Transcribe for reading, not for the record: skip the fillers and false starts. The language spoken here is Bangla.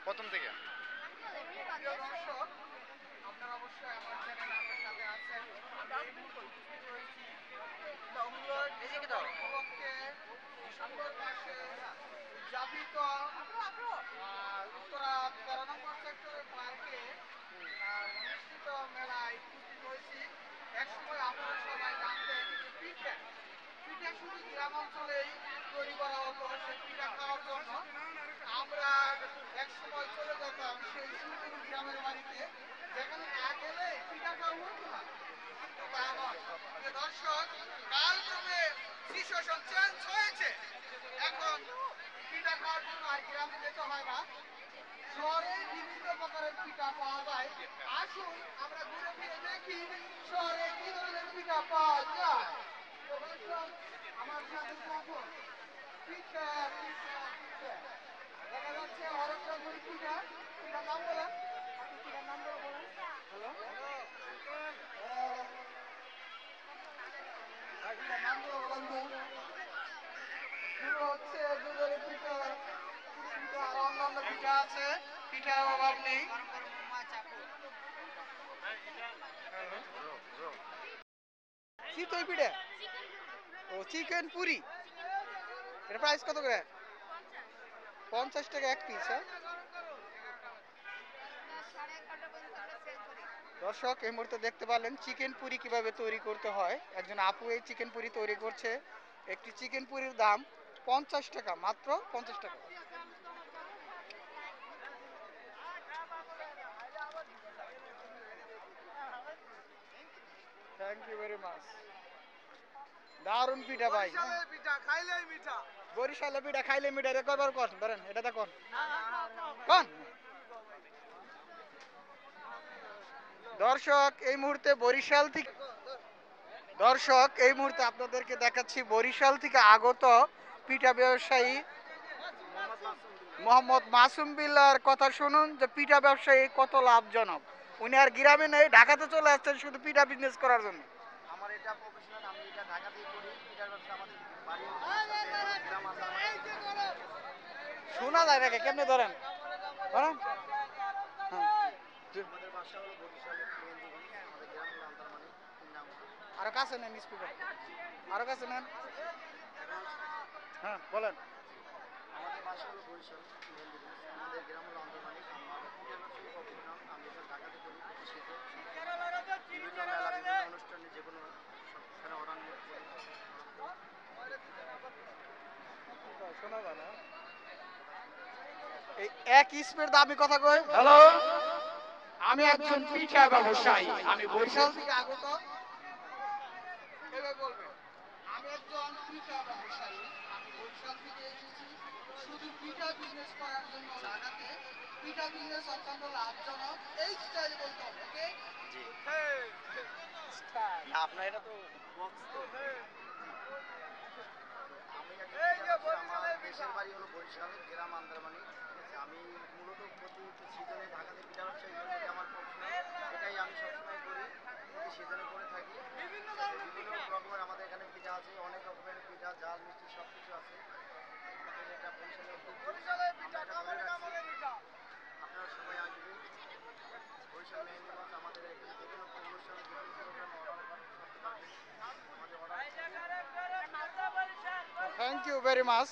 প্রথম থেকে। প্রিয় দর্শক, আপনারা অবশ্যই আমার চ্যানেলে আমার সাথে আছেন। আমি এই মুহূর্তে উপস্থিত রয়েছি ষোলোই ডিসেম্বর উপলক্ষে ডিসেম্বর মাসে উদযাপিত উত্তরা ১৩ নম্বর সেক্টরের পার্কে অনুষ্ঠিত মেলায় উপস্থিত হয়েছি। একসময় আপনারা সবাই জানতেন যে পিঠা পিঠা শুধু গ্রাম অঞ্চলেই তৈরি করা হতো সেই পিঠা খাওয়ার জন্য। আমরা একসময় চলে যেতাম সেই সুন্দর গ্রামের বাড়িতে, যেখানে না গেলে পিঠা খাওয়া হতো না। কিন্তু তা নয়। যে দর্শক, কালক্রমে সিচুয়েশন চেঞ্জ হয়েছে। এখন পিঠা খাওয়ার জন্য আর গ্রামে যেতে হয় না, শহরে বিভিন্ন প্রকারের পিঠা পাওয়া যায়। আসুন আমরা ঘুরে ফিরে দেখি শহরে কি ধরনের পিঠা পাওয়া যায়। তো দর্শক, আমার সাথে থাকুন। পিঠা পিঠা পিঠা দেখা যাচ্ছে অনেক রকমের পিঠা। পিঠার নাম বলেন, আপনি পিঠার নাম বলেন। হ্যালো, পিঠার নাম বলেন তো। শুরু হচ্ছে দুধের পিঠা, পিঠা আর অন্যান্য পিঠা আছে, পিঠার অভাব নেই। চিতই পিঠা, ও চিকেন পুরি, এটা প্রাইস কত করে? 50 টাকা এক পিস। হ্যাঁ দর্শক, এই মুহূর্তে দেখতে পারলেন চিকেন পুরি কিভাবে তৈরি করতে হয়। একজন আপু এই চিকেন পুরি তৈরি করছে। একটি চিকেন পুরির দাম 50 টাকা, মাত্র 50 টাকা। Thank you very much. দারুন পিঠা ভাই। বরিশালে পিঠা খাইলে মিঠা, এটা কয়বার কন ধরেন, এটা দেখুন কন। দর্শক, এই মুহূর্তে বরিশাল থেকে আপনাদেরকে দেখাচ্ছি বরিশাল থেকে আগত পিঠা ব্যবসায়ী মোহাম্মদ মাসুম বিল্লার কথা শুনুন যে পিঠা ব্যবসায়ী কত লাভজনক। উনি আর গ্রামে নেই, ঢাকাতে চলে আসছেন শুধু পিঠা বিজনেস করার জন্য। আমার এটা প্রফেশনাল, আমি এটা ঢাকাতেই করি। পিঠার ব্যবসা আমাদের বাড়ি গ্রাম আছে। শোনা যায় নাকি, কেমনে ধরেন ধরেন। আমাদের বাসা হলো বরিশালের মেহেন্দিগঞ্জ, আমাদের গ্রাম হলো আন্তারমানিক, নাম। আরো কাছে নেন স্পিকার, আরো কাছে নেন। হ্যাঁ বলেন। আমাদের বাসা হলো বরিশাল মেহেন্দিগঞ্জ, আমাদের গ্রাম হলো আন্তারমানিক। আমার পিঠার ব্যবসায়ী প্রফেশনাল, আমি এটা ঢাকাতে করি। প্রতি শীতে বিভিন্ন মেলা, বিভিন্ন অনুষ্ঠানে যে কোনো অনুষ্ঠানে অর্ডার নিয়ে করি। শোনা যায় না, এই এক ইসমের দামি কথা কই। হ্যালো, আমি একজন পিঠা ব্যবসায়ী, আমি বরিশাল থেকে আগত। এভাবে বলবেন, আমি একজন পিঠা ব্যবসায়ী, আমি বরিশাল থেকে এসেছি শুধু পিঠা বিজনেস করার জন্য ঢাকাতে। পিঠা বিজনেস অত্যন্ত লাভজনক, এই স্টাইলে বলতে হবে। ওকে জি, না আপনার এটা তো বক্স তো। আমি আমার দেশের বাড়ি হলো বরিশাল, গ্রাম আন্দারমানিক। ঠিক আছে, আমি মূলত প্রতি সিজনে ঢাকাতে পিঠা ব্যবসা, এই জন্য এটা আমার প্রফেশনাল, এটাই আমি সবসময় করি, প্রতি সিজনে করে থাকি। বিভিন্ন রকমের আমাদের এখানে পিঠা আছে, অনেক রকমের পিঠা, ঝাল মিষ্টি সব কিছু আছে। আমাদের এটা বরিশালের আপনারা সবাই আসবেন বরিশাল মেহেন্দিগঞ্জ। আমাদের এখানে যে কোনো অনুষ্ঠানে যে কোনো প্রোগ্রামে অর্ডার করতে পারবেন। আমাদের order. Thank you very much.